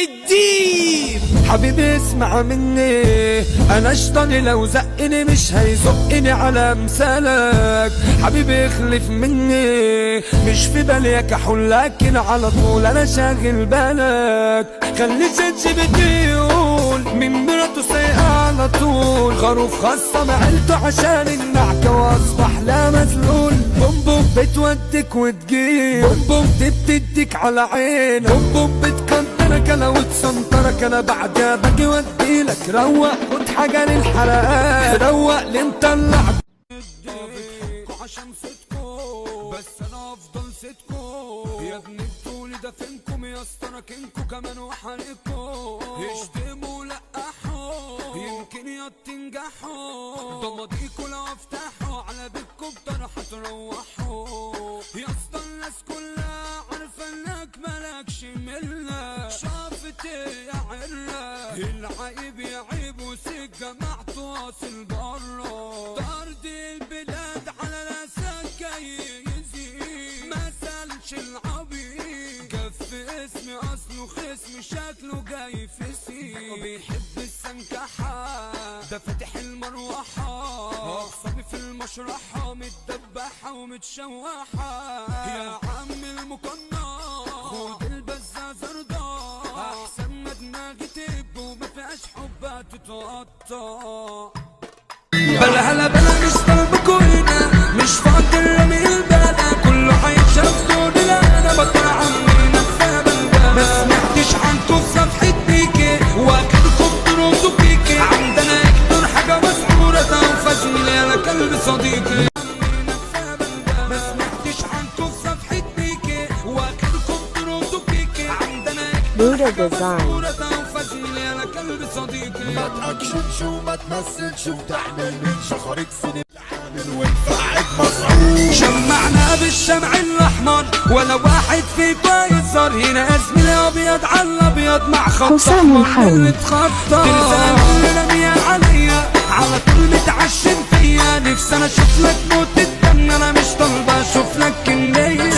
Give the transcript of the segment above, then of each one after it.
الدين. حبيبي اسمع مني، انا شطاني لو زقني مش هيزقني على امثالك. حبيبي اخلف مني، مش في بالي كحول لكن على طول انا شاغل بالك. خلي ChatGPT يقول من مراته سايقة على طول، خروف خاصة مع عيلته عشان النعكة واصبح لا مذلول. بوم بوم بتودك وتجيب، بوم بوم بتديك على عينك، بوم بوم بتقدرك انا وتسنطرك انا بعدها باجي وديلك. روق خد حاجة للحرقات، روق لي مطلع عشان صدقو، بس انا افضل صدقو يا ابني بطولي ده فينكم يا اسطى كنكو كمان وحرقكو. اشتموا لقحوا يمكن يا تنجحوا، ضماديكوا لو افتحوا على بيتكم بطرحة تروحوا. يا اسطى الناس كلها عارفة انك مالكش ملة، شافت ايه يا عرة العيب يعيب وسيك جماعته واصل برا. طرد البلاد على ناسك جاي يزيد، ما سالش العبيد كف اسمي اصله خصم شكله جاي في سيد. بيحب السنكحة ده فاتح المروحة، اخصابي في المشرحة متدبحة ومتشوحة. يا عم المقنع خد البزازة رضا، احسن ما دماغي تب وما فيهاش حبة تتقطع. بلا هلا بلا مش طالبكوا هنا، مش فاضي رمي البلد كله هيتشاف دوني. لا انا بطلع عمي نفسها بلدان، ما سمعتش عنكم في صفحة بيكي واكلكم تردوا فيكي. عندنا اكتر حاجة مسعورة وفجملي انا كلب صديقي. ما سمعتش عنكم في صفحة بيكي واكلكم تردوا فيكي. عندنا اكتر حاجة مسعورة وفجملي انا كلب صديقي. ما تاكشنش وما تمثلش وتعمل من شخرك سنين العامل وتفعك مصعود. شمعنا بالشمع الاحمر ولا واحد فيكم يظهر هنا. اسمي ابيض على الابيض مع خط احمر اللي اتخطى. ترسل اللي رميها عليا على طول متعشم فيا. نفسي انا اشوف لك موت الدم، انا مش طالبه اشوف لك كميه.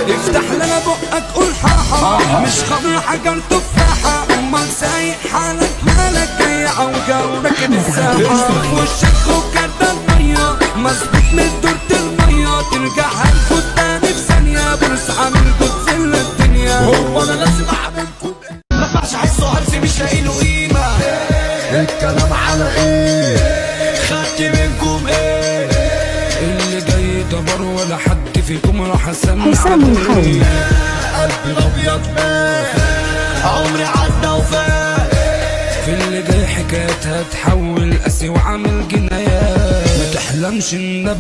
افتح لنا بقك قول حاحة، مش خضر حجر تفاحة. امال سايق حالك مالك جاي عوجة وراكب الساحة. في وشك وكرة المية مظبوط من دورة المية، ترجع هنفوت تاني في ثانية. بورس عامل كتزل الدنيا، هو انا لازم اعملكم مفعش احسه هلسي مش لاقي له قيمة. الكلام على ايه؟ خدت منكم ايه؟ اللي جاي دبر ولا حد فيكم راح اسمع. حسام الحاوي قلبي الابيض مات، عمري عدى وفات. في اللي جاي حكايتها تحول قاسي وعامل جنايات. ما تحلمش ان